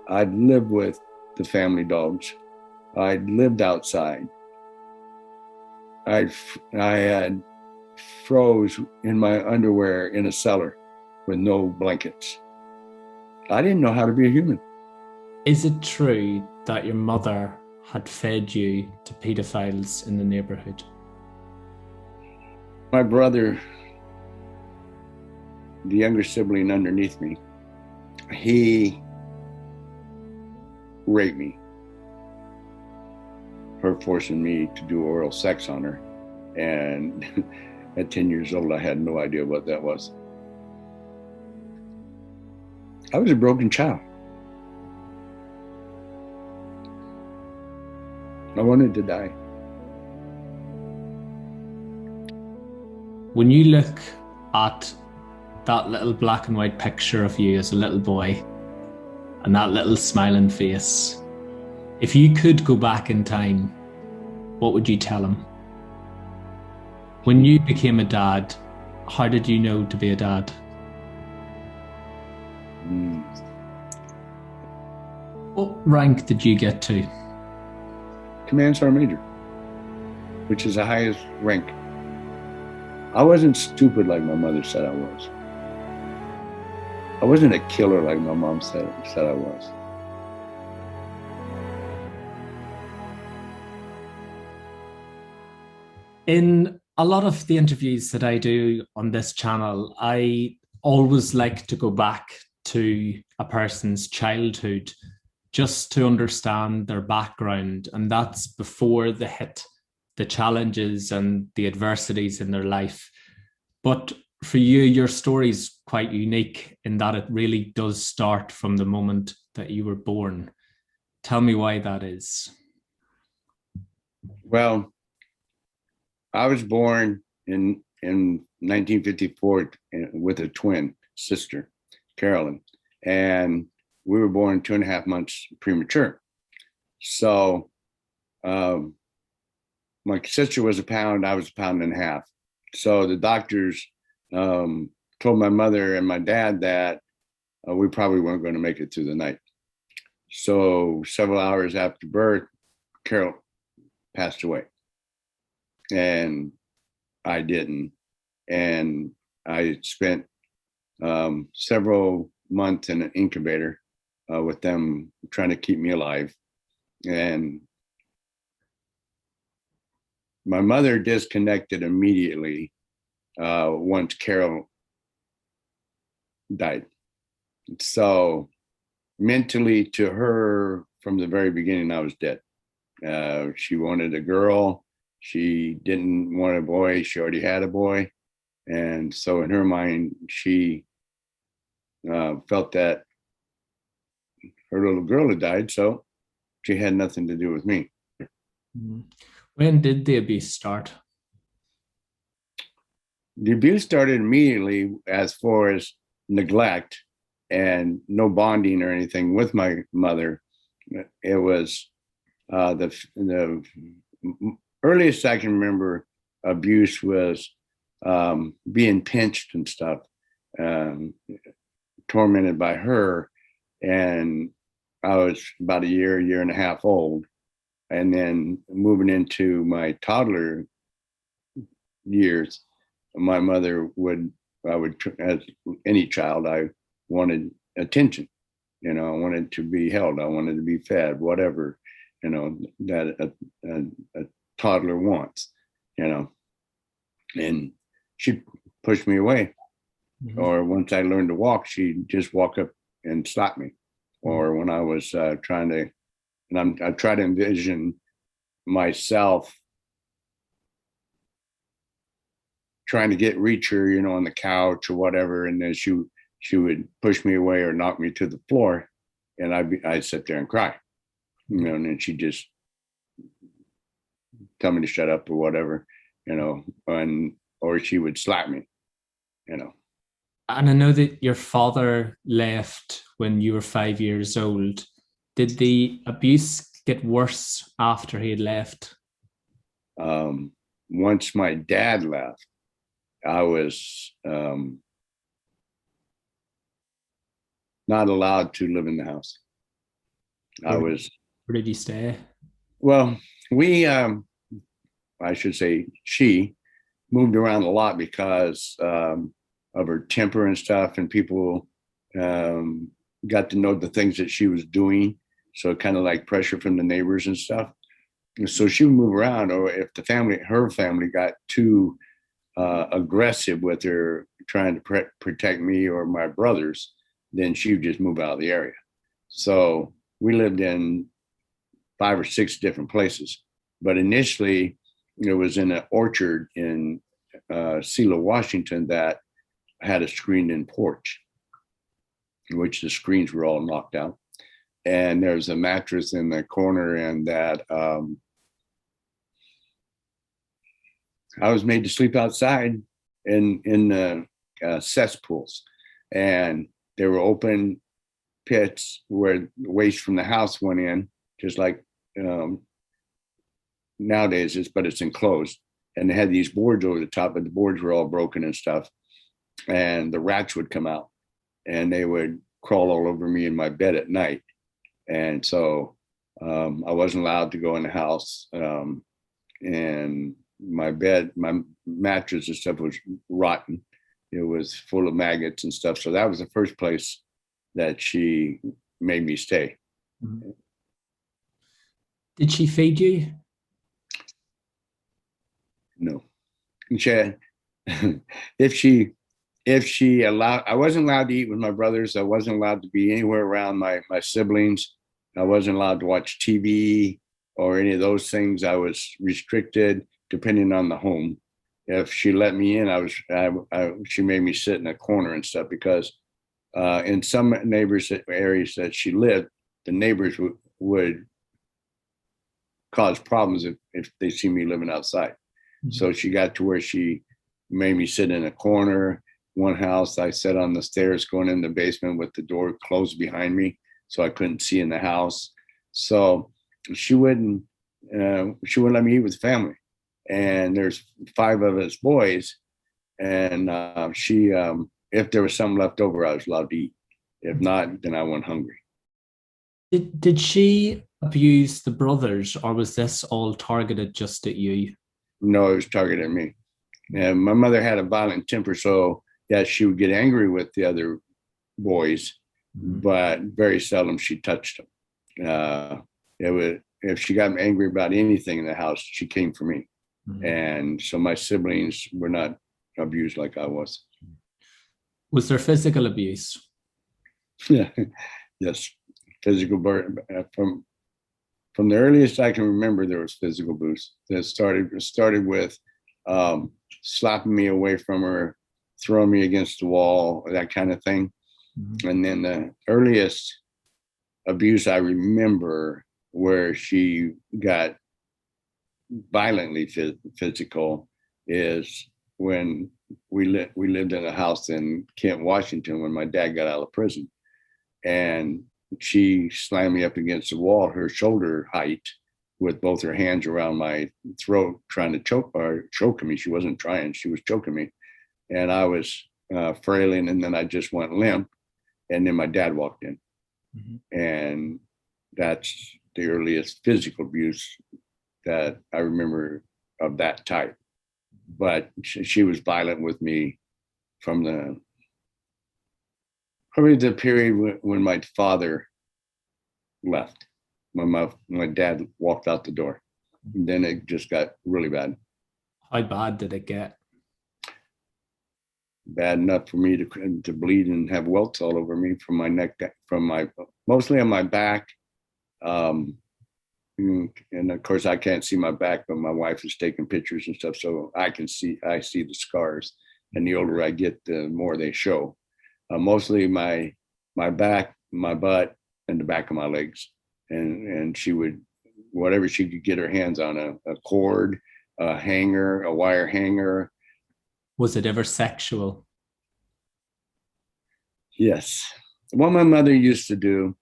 I'd lived with the family dogs. I'd lived outside. I had froze in my underwear in a cellar with no blankets. I didn't know how to be a human. Is it true that your mother had fed you to paedophiles in the neighbourhood? My brother, the younger sibling underneath me, he raped me for forcing me to do oral sex on her. And at 10 years old, I had no idea what that was. I was a broken child. I wanted to die. When you look at that little black and white picture of you as a little boy and that little smiling face, if you could go back in time, what would you tell him? When you became a dad, how did you know to be a dad? What rank did you get to? Command Sergeant Major, which is the highest rank. I wasn't stupid like my mother said I was. I wasn't a killer like my mom said I was. In a lot of the interviews that I do on this channel, I always like to go back to a person's childhood just to understand their background. And that's before they hit the challenges and the adversities in their life. But for you, your story is quite unique in that it really does start from the moment that you were born. Tell me why that is. Well, I was born in 1954 with a twin sister, Carolyn, and we were born 2.5 months premature. So my sister was a pound, I was a pound and a half. So the doctors told my mother and my dad that we probably weren't going to make it through the night. So several hours after birth, Carol passed away. And I didn't. And I spent several months in an incubator with them trying to keep me alive. And my mother disconnected immediately once Carol died. So mentally to her, from the very beginning, I was dead. She wanted a girl. She didn't want a boy. She already had a boy. And so in her mind, she felt that her little girl had died, so she had nothing to do with me. When did the abuse start? The abuse started immediately as far as neglect and no bonding or anything with my mother. It was the earliest I can remember abuse was being pinched and stuff, tormented by her. And I was about a year and a half old. And then moving into my toddler years, my mother as any child, I wanted attention. I wanted to be held. I wanted to be fed, whatever, that a toddler wants, and she'd push me away. Mm-hmm. Or once I learned to walk, she'd just walk up and slap me. Mm-hmm. Or when I was trying to, and I try to envision myself trying to reach her, on the couch or whatever, and then she would push me away or knock me to the floor, and I'd sit there and cry, and then she'd just tell me to shut up or whatever, or she would slap me, And I know that your father left when you were 5 years old. Did the abuse get worse after he had left? Once my dad left, I was not allowed to live in the house. I Where, was, where did you stay? well, we, I should say she moved around a lot because of her temper and stuff, and people um, got to know the things that she was doing. So kind of like pressure from the neighbors and stuff. And so she would move around, or if her family got too aggressive with her, trying to protect me or my brothers, then she would just move out of the area. So we lived in 5 or 6 different places. But initially, it was in an orchard in Selah, Washington, that had a screened-in porch, in which the screens were all knocked out. And there's a mattress in the corner, and that I was made to sleep outside in the cesspools, and there were open pits where waste from the house went in, just like nowadays is, but it's enclosed. And they had these boards over the top, but the boards were all broken and stuff. And the rats would come out, and they would crawl all over me in my bed at night. And so I wasn't allowed to go in the house. And my bed, my mattress and stuff was rotten. It was full of maggots and stuff. So that was the first place that she made me stay. Mm-hmm. Did she feed you? No. If she allowed, I wasn't allowed to eat with my brothers. I wasn't allowed to be anywhere around my siblings. I wasn't allowed to watch TV or any of those things. I was restricted depending on the home. If she let me in, she made me sit in a corner and stuff, because in some neighbors areas that she lived, the neighbors would cause problems if they see me living outside. Mm-hmm. So she got to where she made me sit in a corner. One house, I sat on the stairs going in the basement with the door closed behind me, so I couldn't see in the house. So she wouldn't let me eat with family. And there's 5 of us boys, and if there was something left over, I was allowed to eat. If not, then I went hungry. Did she abuse the brothers, or was this all targeted just at you? No, it was targeted at me. And my mother had a violent temper, so yeah, she would get angry with the other boys, mm-hmm. but very seldom she touched them. If she got angry about anything in the house, she came for me. Mm-hmm. And so my siblings were not abused like I was. Was there physical abuse? Yeah, yes, physical burden. From the earliest I can remember, there was physical abuse. That started with slapping me away from her, throwing me against the wall, that kind of thing. Mm-hmm. And then the earliest abuse I remember, where she got violently physical, is when we lived in a house in Kent, Washington, when my dad got out of prison, and she slammed me up against the wall, her shoulder height, with both her hands around my throat, trying to choke me. She wasn't trying; she was choking me, and I was frailing, and then I just went limp, and then my dad walked in, mm-hmm. and that's the earliest physical abuse that I remember of that type. But she was violent with me from probably the period when my father left, when my dad walked out the door. And then it just got really bad. How bad did it get? Bad enough for me to bleed and have welts all over me from my neck, mostly on my back. And of course I can't see my back, but my wife is taking pictures and stuff, so I see the scars. And the older I get, the more they show. Mostly my back, my butt, and the back of my legs. And she would, whatever she could get her hands on, a cord, a hanger, a wire hanger. Was it ever sexual? Yes. What my mother used to do,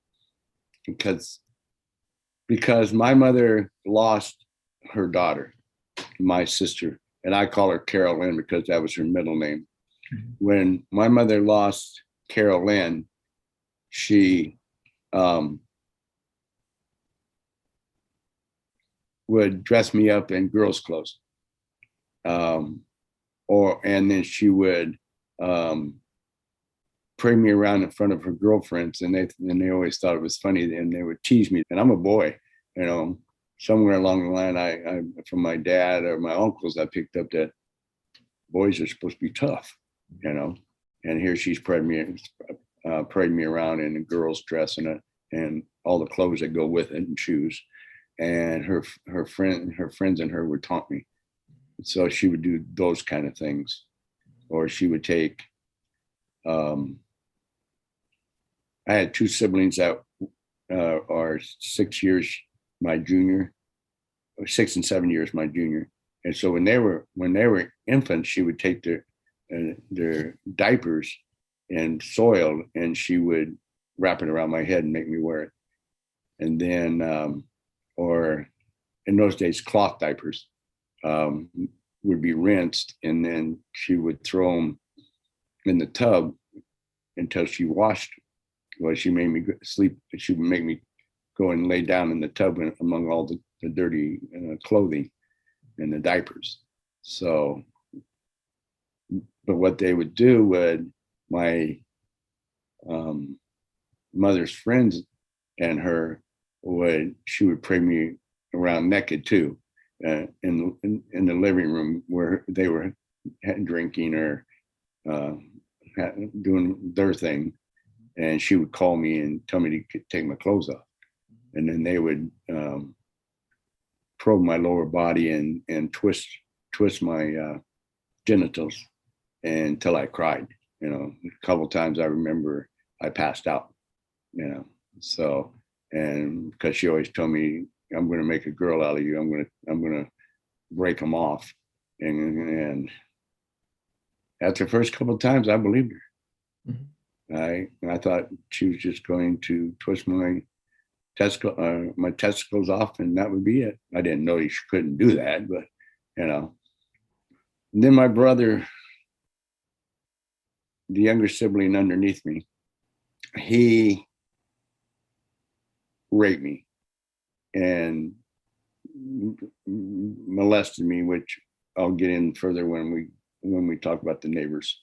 because my mother lost her daughter, my sister, and I call her Carol Lynn because that was her middle name. Mm-hmm. When my mother lost Carol Lynn, she would dress me up in girls' clothes. And then she would parade me around in front of her girlfriends, and they always thought it was funny, and they would tease me. And I'm a boy, you know. Somewhere along the line, I from my dad or my uncles, I picked up that boys are supposed to be tough, you know. And here she's parading me around in a girl's dress and all the clothes that go with it and shoes. And her friends and her would taunt me. So she would do those kind of things, or she would take. I had two siblings that are 6 years my junior, or 6 and 7 years my junior. And so when they were infants, she would take their diapers and soiled, and she would wrap it around my head and make me wear it. And then, or in those days, cloth diapers would be rinsed, and then she would throw them in the tub until she washed. Well, she made me sleep. She would make me go and lay down in the tub among all the dirty clothing and the diapers. So, but what they would do would, my mother's friends and her she would parade me around naked too, in the living room where they were drinking or doing their thing. And she would call me and tell me to take my clothes off. And then they would probe my lower body and twist my genitals until I cried. You know, a couple of times I remember I passed out, you know. So, and because she always told me, I'm going to make a girl out of you. I'm going to break them off. And after the first couple of times, I believed her. Mm-hmm. I thought she was just going to twist my testicles off, and that would be it. I didn't know she couldn't do that, but you know. And then my brother, the younger sibling underneath me, he raped me and molested me, which I'll get in further when we talk about the neighbors.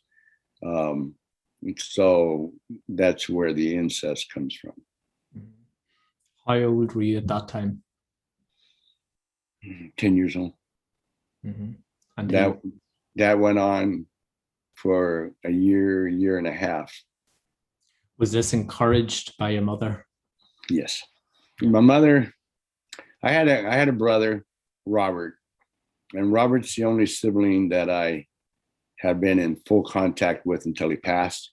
So that's where the incest comes from. How old were you at that time? 10 years old. Mm-hmm. And that went on for a year and a half. Was this encouraged by your mother? Yes. My mother, I had a brother, Robert, and Robert's the only sibling that I have been in full contact with until he passed.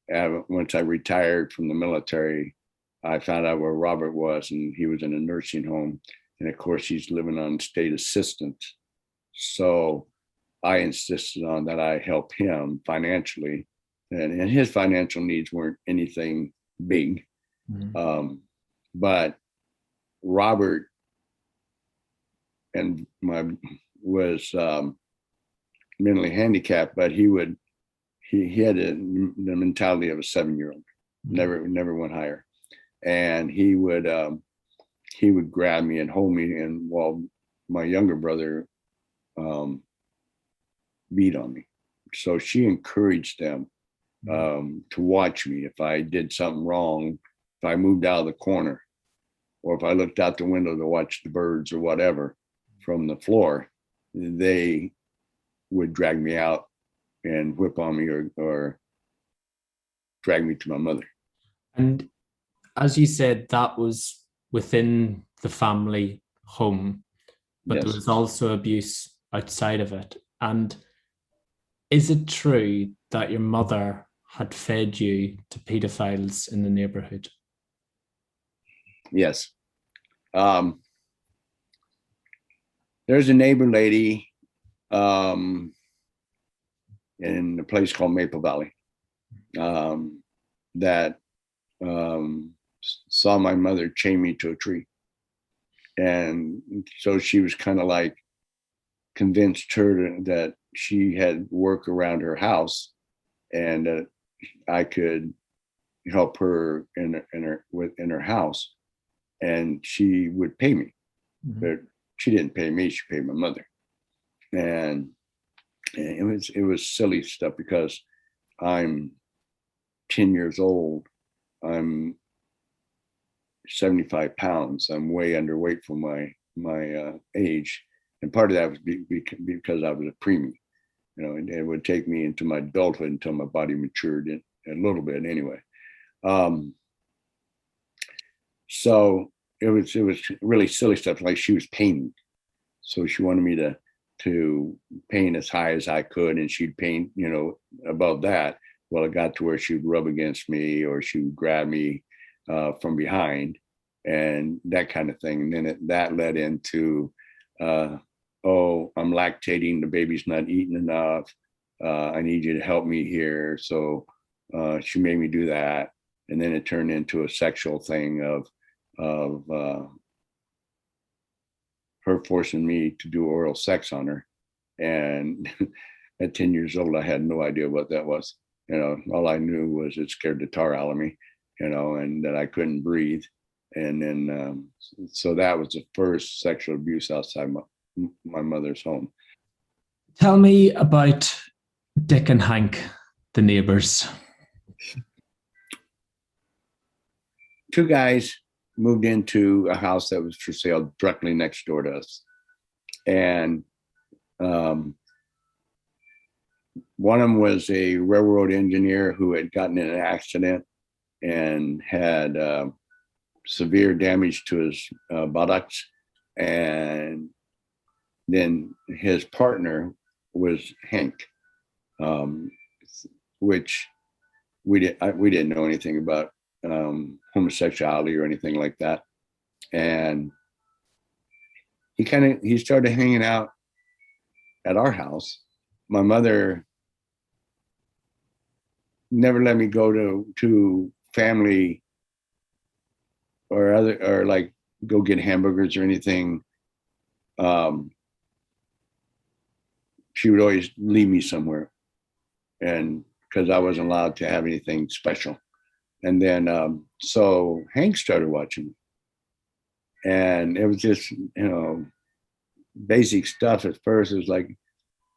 Once I retired from the military, I found out where Robert was, and he was in a nursing home. And of course, he's living on state assistance. So I insisted on that I help him financially. And his financial needs weren't anything big. Mm-hmm. But Robert was mentally handicapped, but he had the mentality of a 7-year-old, never went higher. And he would grab me and hold me, and while my younger brother beat on me. So she encouraged them to watch me. If I did something wrong, if I moved out of the corner, or if I looked out the window to watch the birds or whatever from the floor, they would drag me out and whip on me or drag me to my mother. And as you said, that was within the family home, but yes, there was also abuse outside of it. And is it true that your mother had fed you to paedophiles in the neighborhood? Yes. There's a neighbor lady in a place called Maple Valley that saw my mother chain me to a tree. And so she was kind of like convinced her that she had work around her house, and that I could help her in her house, and she would pay me. Mm-hmm. But she didn't pay me, she paid my mother. And it was silly stuff because I'm 10 years old. I'm 75 pounds. I'm way underweight for my age. And part of that was because I was a preemie. You know, it would take me into my adulthood until my body matured a little bit anyway. So it was really silly stuff. Like she was painting. So she wanted me to paint as high as I could, and she'd paint, you know, above that. Well, it got to where she'd rub against me or she would grab me from behind and that kind of thing. And then that led into, oh, I'm lactating, the baby's not eating enough. I need you to help me here. So she made me do that. And then it turned into a sexual thing of her forcing me to do oral sex on her. And at 10 years old, I had no idea what that was. You know, all I knew was it scared the tar out of me, you know, and that I couldn't breathe. And then, so that was the first sexual abuse outside my mother's home. Tell me about Dick and Hank, the neighbours. Two guys moved into a house that was for sale directly next door to us. And one of them was a railroad engineer who had gotten in an accident and had severe damage to his buttocks. And then his partner was Hank, which we didn't know anything about homosexuality or anything like that. And he started hanging out at our house. My mother never let me go to family or like go get hamburgers or anything. She would always leave me somewhere, and because I wasn't allowed to have anything special. And then so Hank started watching me, and it was just, you know, basic stuff at first. It was like,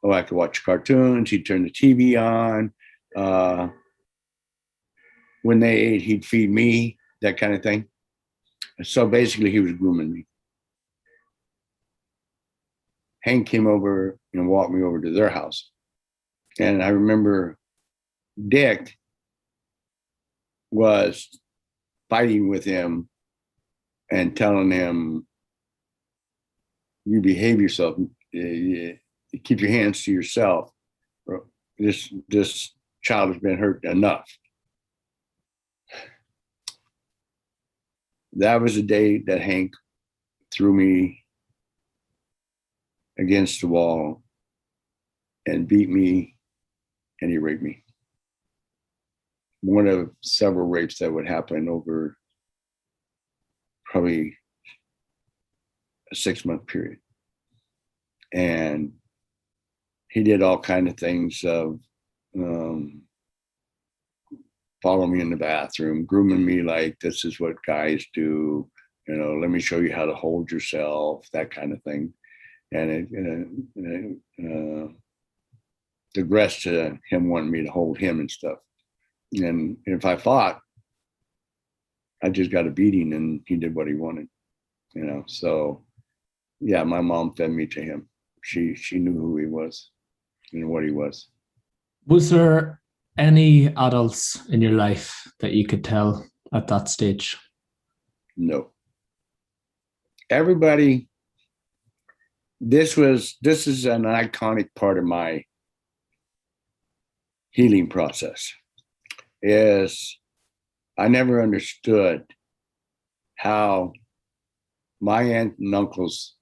oh, I could watch cartoons. He'd turn the TV on. When they ate, he'd feed me, that kind of thing. So basically, he was grooming me. Hank came over and walked me over to their house. And I remember Dick was fighting with him and telling him, you behave yourself, keep your hands to yourself. This child has been hurt enough. That was the day that Hank threw me against the wall and beat me, and he raped me. One of several rapes that would happen over probably a 6-month period. And he did all kinds of things of following me in the bathroom, grooming me like this is what guys do, you know, let me show you how to hold yourself, that kind of thing. And it digressed to him wanting me to hold him and stuff. And if I fought, I just got a beating, and he did what he wanted, you know. So yeah, my mom fed me to him. She knew who he was and what he was. Was there any adults in your life that you could tell at that stage? No. Everybody, this is an iconic part of my healing process, is I never understood how my aunt and uncles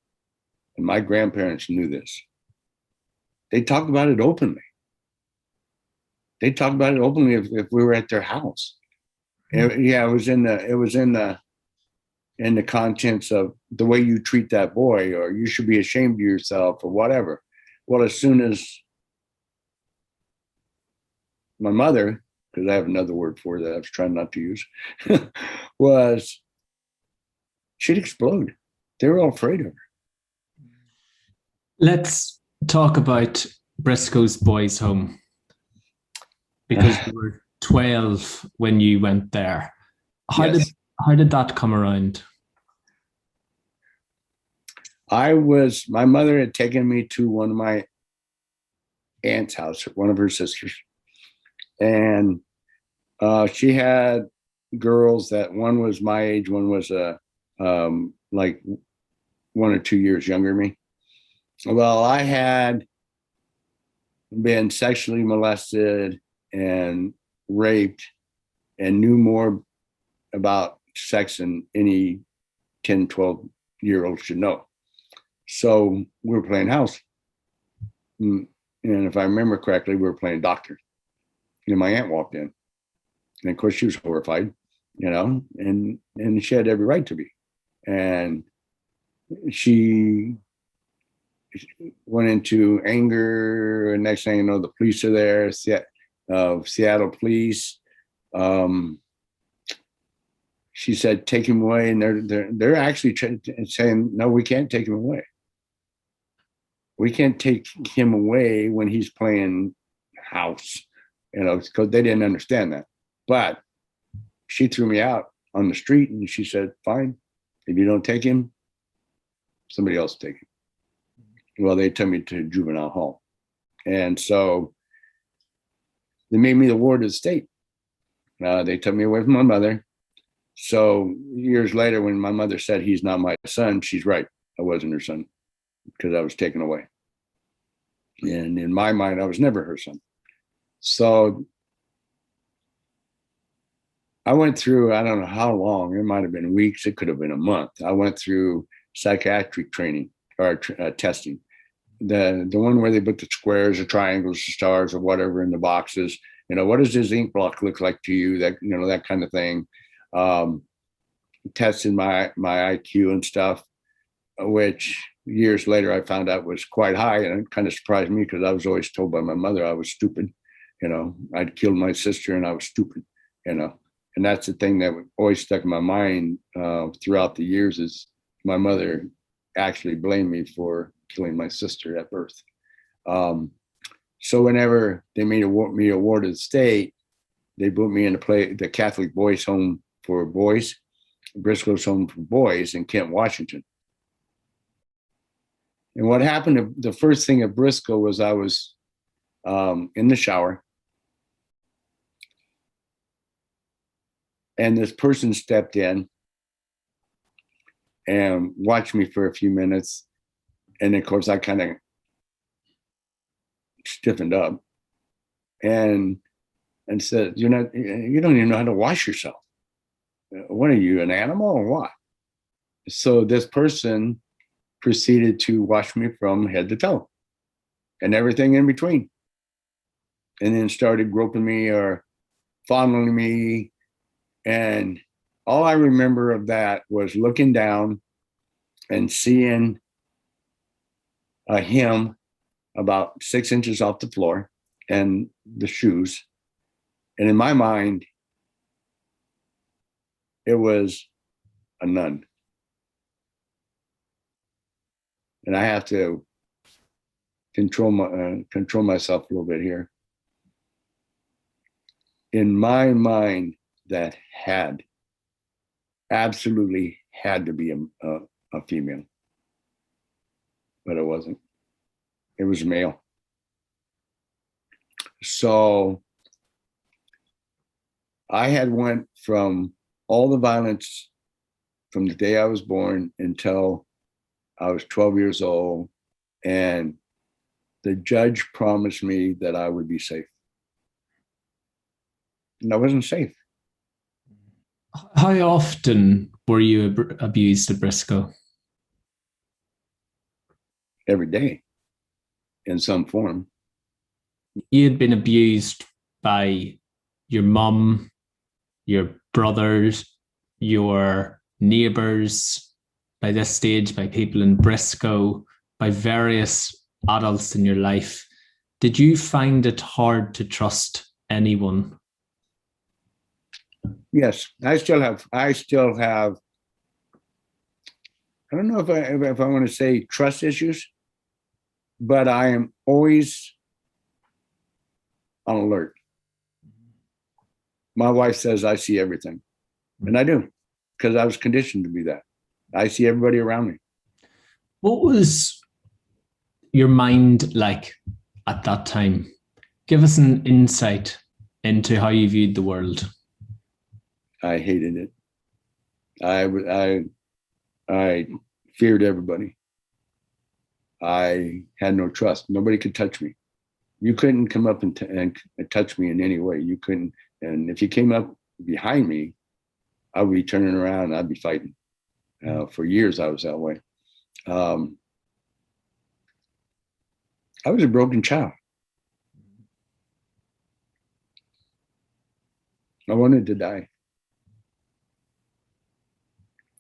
and my grandparents knew this. They talked about it openly. They talked about it openly if we were at their house. Yeah, it was in the contents of the way you treat that boy, or you should be ashamed of yourself, or whatever. Well, as soon as my mother, because I have another word for that I was trying not to use, she'd explode. They were all afraid of her. Let's talk about Briscoe's Boys Home, because you were 12 when you went there. How did Yes. how did that come around? My mother had taken me to one of my aunt's house, one of her sisters. And she had girls that one was my age, one was like 1 or 2 years younger than me. Well, I had been sexually molested and raped and knew more about sex than any 10, 12-year-old should know. So we were playing house. And if I remember correctly, we were playing doctor. And my aunt walked in. And of course, she was horrified, and she had every right to be. And she went into anger. And next thing you know, the police are there, Seattle police. She said, "Take him away," and they're actually saying, "No, we can't take him away. We can't take him away when he's playing house," because they didn't understand that. But she threw me out on the street, and she said, "Fine, if you don't take him, somebody else will take him." Well, they took me to juvenile hall, and so they made me the ward of the state. They took me away from my mother. So years later, when my mother said he's not my son, she's right. I wasn't her son because I was taken away. And in my mind, I was never her son. So I went through, I don't know how long, it might have been weeks, it could have been a month. I went through psychiatric training or testing. The one where they put the squares or triangles or stars or whatever in the boxes. What does this ink block look like to you? That kind of thing. Tested my IQ and stuff, which years later I found out was quite high, and it kind of surprised me because I was always told by my mother I was stupid. I'd killed my sister and I was stupid. And that's the thing that always stuck in my mind throughout the years is my mother actually blamed me for killing my sister at birth. So whenever they made me a ward of the state, they put me in the Catholic Boys Home for boys, Briscoe's Home for Boys in Kent, Washington. And what happened, the first thing at Briscoe was I was in the shower, and this person stepped in and watched me for a few minutes. And of course, I kind of stiffened up and said, you don't even know how to wash yourself. What are you, an animal or what? So this person proceeded to wash me from head to toe and everything in between. And then started groping me or fondling me. And all I remember of that was looking down and seeing him about 6 inches off the floor and the shoes. And in my mind, it was a nun. And I have to control myself a little bit here. In my mind, that absolutely had to be a female, but it wasn't. It was male. So I had went from all the violence from the day I was born until I was 12 years old, and the judge promised me that I would be safe. And I wasn't safe. How often were you abused at Briscoe? Every day, in some form. You had been abused by your mum, your brothers, your neighbours, by this stage, by people in Briscoe, by various adults in your life. Did you find it hard to trust anyone? Yes, I still have. I don't know if I want to say trust issues, but I am always on alert. My wife says I see everything, and I do, because I was conditioned to be that. I see everybody around me. What was your mind like at that time? Give us an insight into how you viewed the world. I hated it. I feared everybody. I had no trust. Nobody could touch me. You couldn't come up and touch me in any way. You couldn't. And if you came up behind me, I would be turning around and I'd be fighting. For years, I was that way. I was a broken child. I wanted to die.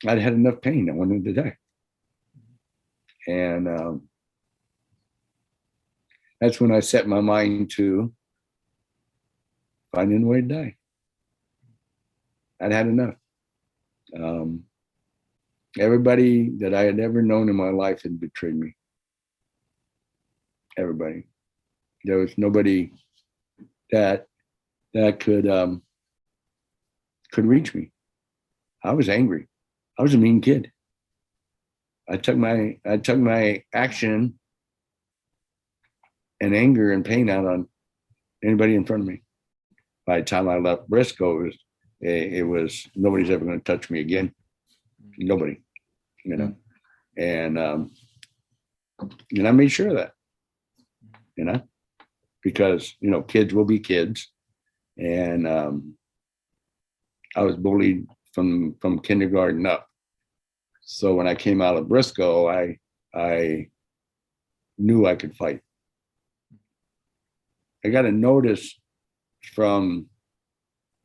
I'd had enough pain. I wanted to die. And that's when I set my mind to finding a way to die. I'd had enough. Everybody that I had ever known in my life had betrayed me. Everybody. There was nobody that could reach me. I was angry. I was a mean kid. I took my action and anger and pain out on anybody in front of me. By the time I left Briscoe, it was nobody's ever going to touch me again. Nobody, you know. And I made sure of that, you know, because, you know, kids will be kids. And I was bullied from kindergarten up. So when I came out of Briscoe, I knew I could fight. I got a notice from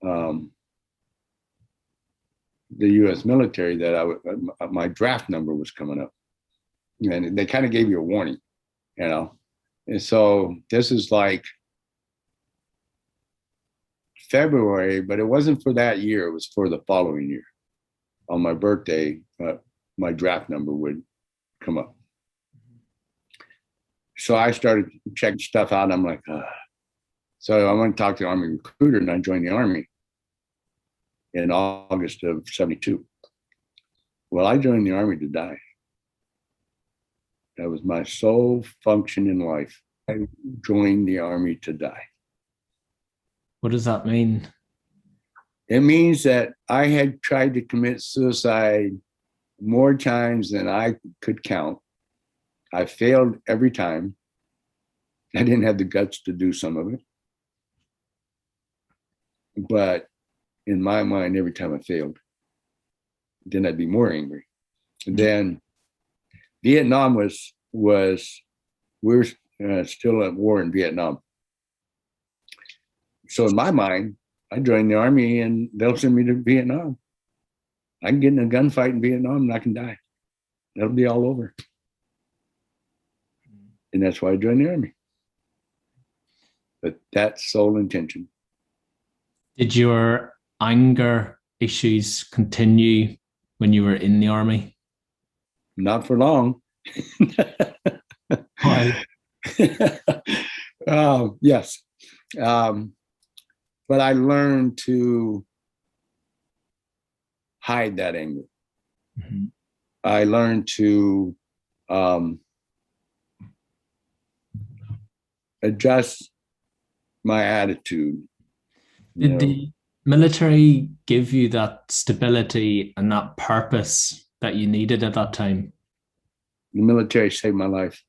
the U.S. military that my draft number was coming up, and they kind of gave you a warning, you know. And so this is like February, but it wasn't for that year. It was for the following year. On my birthday, my draft number would come up. So I started checking stuff out. And I'm like, so I went to talk to the Army recruiter, and I joined the Army in August of '72. Well, I joined the Army to die. That was my sole function in life. I joined the Army to die. What does that mean? It means that I had tried to commit suicide more times than I could count. I failed every time. I didn't have the guts to do some of it. But in my mind, every time I failed, then I'd be more angry. And then Vietnam we're still at war in Vietnam. So in my mind, I joined the Army and they'll send me to Vietnam. I can get in a gunfight in Vietnam and I can die. That'll be all over. And that's why I joined the Army. But that's sole intention. Did your anger issues continue when you were in the Army? Not for long. Why? Yes. But I learned to hide that anger. Mm-hmm. I learned to adjust my attitude. Did the military give you that stability and that purpose that you needed at that time? The military saved my life.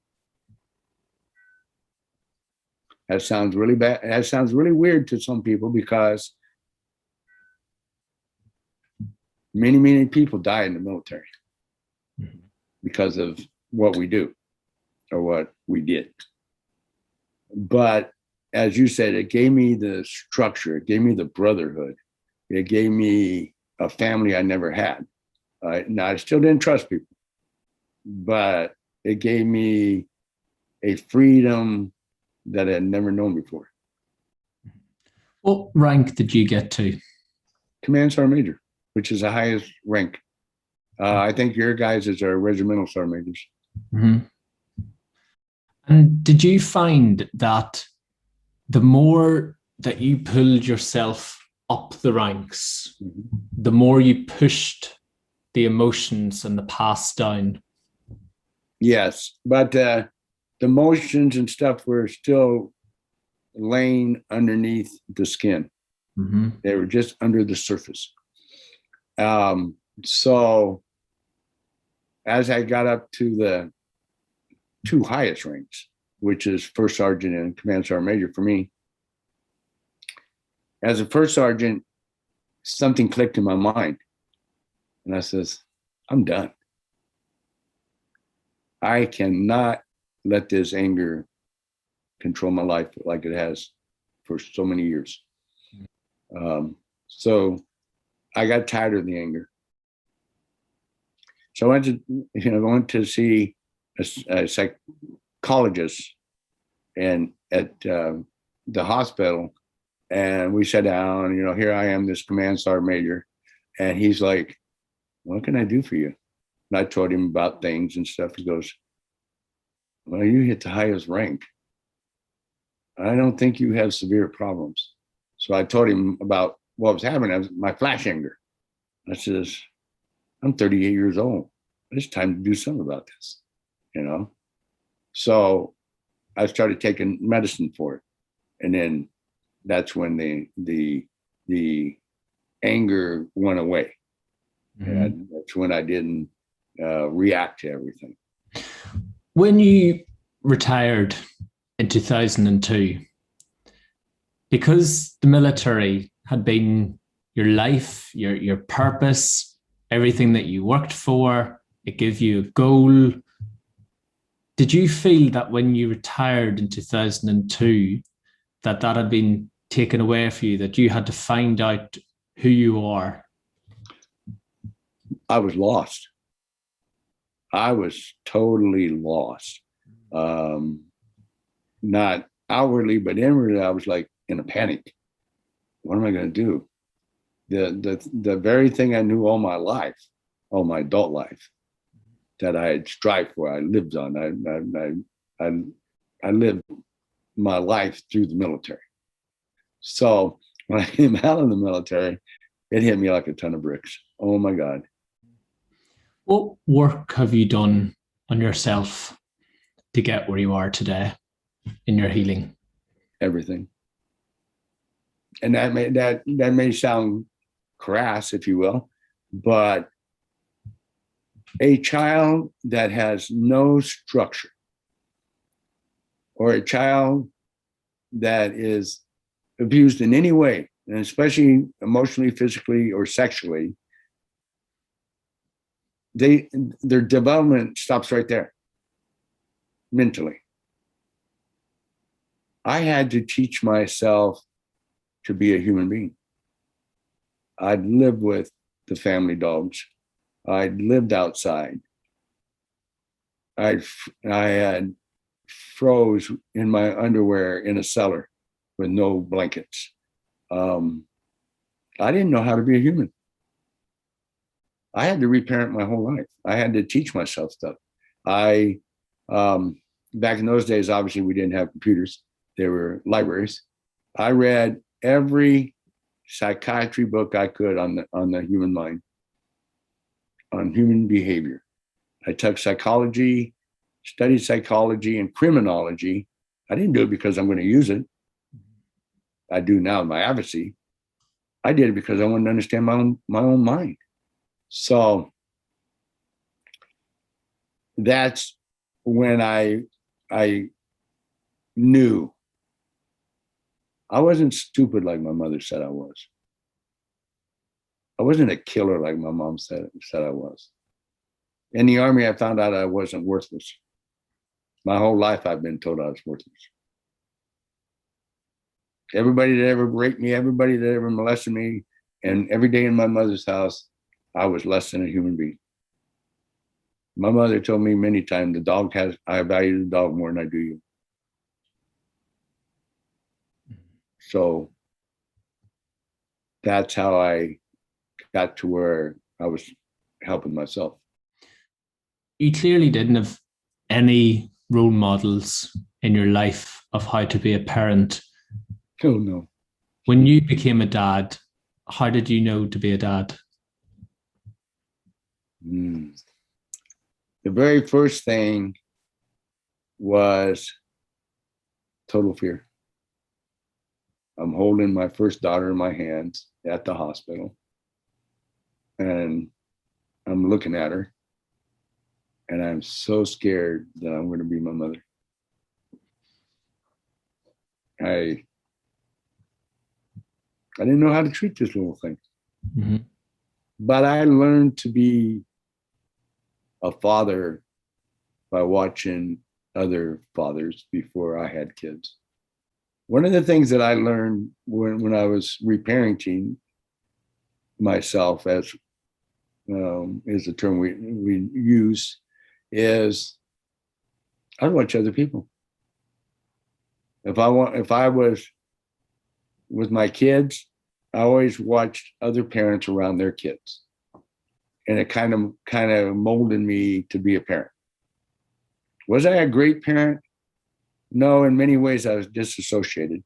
That sounds really bad. That sounds really weird to some people because many, many people die in the military because of what we do or what we did. But as you said, it gave me the structure. It gave me the brotherhood. It gave me a family I never had. Now, I still didn't trust people, but it gave me a freedom that I had never known before. What rank did you get to? Command Sergeant Major, which is the highest rank. I think your guys are regimental sergeant majors. Mm-hmm. And did you find that the more that you pulled yourself up the ranks, the more you pushed the emotions and the past down? Yes, but the emotions and stuff were still laying underneath the skin. Mm-hmm. They were just under the surface. So as I got up to the two highest ranks, which is first sergeant and command sergeant major for me, as a first sergeant, something clicked in my mind. And I says, I'm done. I cannot let this anger control my life like it has for so many years. So I got tired of the anger. So I went to see a psychologist and at the hospital, and we sat down, here I am, this command sergeant major, and he's like, what can I do for you? And I told him about things and stuff. He goes, well, you hit the highest rank. I don't think you have severe problems. So I told him about what was happening. I was my flash anger. I says, I'm 38 years old. It's time to do something about this, So I started taking medicine for it. And then that's when the anger went away. Mm-hmm. And that's when I didn't react to everything. When you retired in 2002, because the military had been your life, your purpose, everything that you worked for, it gave you a goal. Did you feel that when you retired in 2002, that had been taken away from you, that you had to find out who you are? I was lost. I was totally lost. Not outwardly, but inwardly, I was like in a panic. What am I going to do? The very thing I knew all my life, all my adult life, that I had strived for, I lived on. I lived my life through the military. So when I came out of the military, it hit me like a ton of bricks. Oh my God. What work have you done on yourself to get where you are today in your healing? Everything. And that may sound crass, if you will, but a child that has no structure, or a child that is abused in any way, and especially emotionally, physically, or sexually, their development stops right there, mentally. I had to teach myself to be a human being. I'd lived with the family dogs. I'd lived outside. I had froze in my underwear in a cellar with no blankets. I didn't know how to be a human. I had to reparent my whole life. I had to teach myself stuff. Back in those days, obviously we didn't have computers. There were libraries. I read every psychiatry book I could on the human mind, on human behavior. I took psychology, studied psychology and criminology. I didn't do it because I'm going to use it. I do now in my advocacy. I did it because I wanted to understand my own mind. So that's when I knew I wasn't stupid like my mother said I was. I wasn't a killer like my mom said I was. In the Army, I found out I wasn't worthless. My whole life, I've been told I was worthless. Everybody that ever raped me, everybody that ever molested me, and every day in my mother's house, I was less than a human being. My mother told me many times, I value the dog more than I do you. So that's how I got to where I was helping myself. You clearly didn't have any role models in your life of how to be a parent. Oh, no. When you became a dad, how did you know to be a dad? The very first thing was total fear. I'm holding my first daughter in my hands at the hospital, and I'm looking at her, and I'm so scared that I'm going to be my mother. I didn't know how to treat this little thing. Mm-hmm. But I learned to be a father by watching other fathers before I had kids. One of the things that I learned when I was reparenting myself, as is the term we use, is I watch other people. If I was with my kids, I always watched other parents around their kids, and it kind of molded me to be a parent. Was I a great parent? No, in many ways I was disassociated,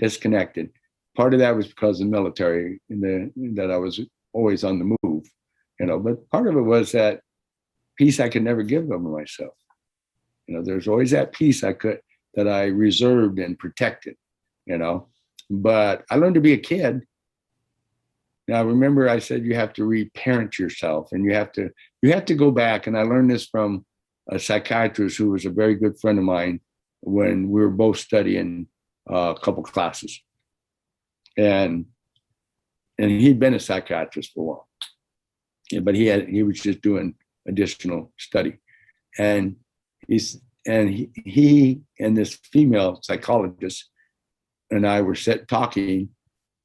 disconnected. Part of that was because of the military, that I was always on the move, But part of it was that peace I could never give of myself. There's always that peace that I reserved and protected. But I learned to be a kid. Now, remember, I said you have to reparent yourself, and you have to go back. And I learned this from a psychiatrist who was a very good friend of mine when we were both studying a couple classes, and he'd been a psychiatrist for a while, but he was just doing additional study, and he and this female psychologist and I were talking.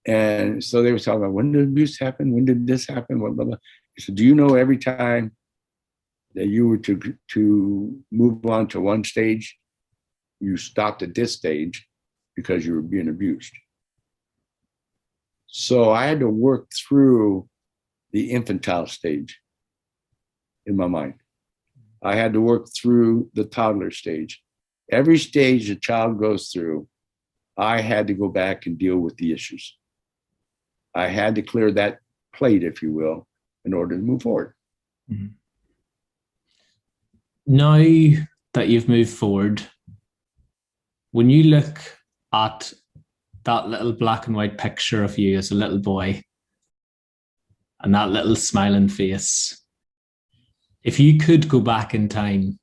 And so they were talking about, when did abuse happen? When did this happen? Blah, blah, blah. He said, do you know every time that you were to move on to one stage, you stopped at this stage because you were being abused? So I had to work through the infantile stage in my mind. I had to work through the toddler stage. Every stage a child goes through, I had to go back and deal with the issues. I had to clear that plate, if you will, in order to move forward. Mm-hmm. Now that you've moved forward, when you look at that little black and white picture of you as a little boy and that little smiling face, if you could go back in time,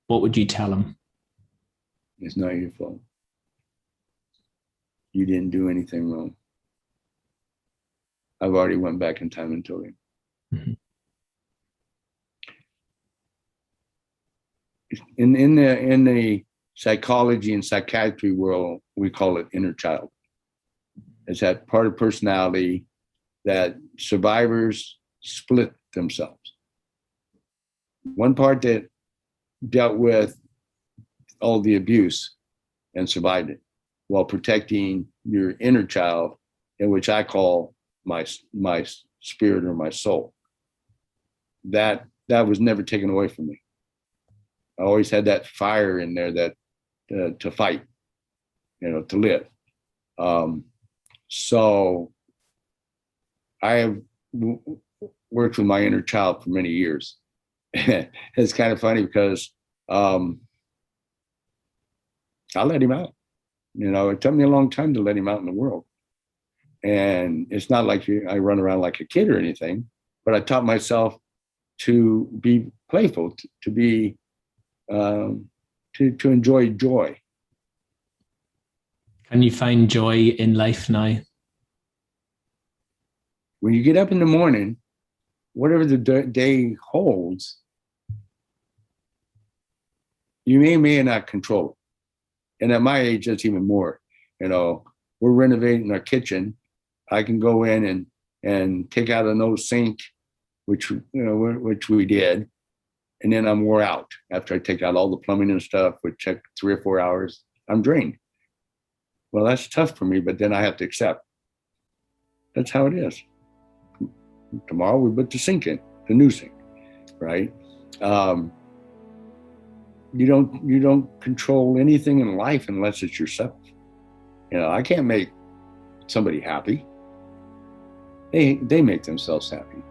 what would you tell him? It's not your fault. You didn't do anything wrong. I've already went back in time and told him. Mm-hmm. In the psychology and psychiatry world, we call it inner child. It's that part of personality that survivors split themselves. One part that dealt with all the abuse and survived it, while protecting your inner child, in which I call my spirit or my soul. That was never taken away from me. I always had that fire in there that to fight, to live. So I have worked with my inner child for many years. It's kind of funny because I let him out. It took me a long time to let him out in the world. And it's not like I run around like a kid or anything, but I taught myself to be playful, to be, to enjoy joy. Can you find joy in life now? When you get up in the morning, whatever the day holds, you may not control it. And at my age, that's even more. We're renovating our kitchen. I can go in and take out an old sink, which we did, and then I'm wore out after I take out all the plumbing and stuff, which took 3 or 4 hours. I'm drained. Well, that's tough for me, but then I have to accept. That's how it is. Tomorrow we put the sink in, the new sink, right? you don't control anything in life unless it's yourself. You know, I can't make somebody happy. They make themselves happy.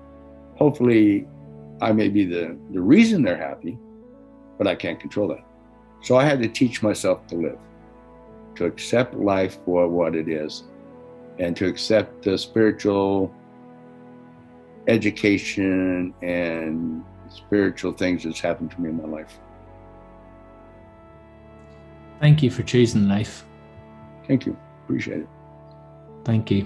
Hopefully I may be the reason they're happy, but I can't control that. So I had to teach myself to live, to accept life for what it is, and to accept the spiritual education and spiritual things that's happened to me in my life. Thank you for choosing life. Thank you. Appreciate it. Thank you.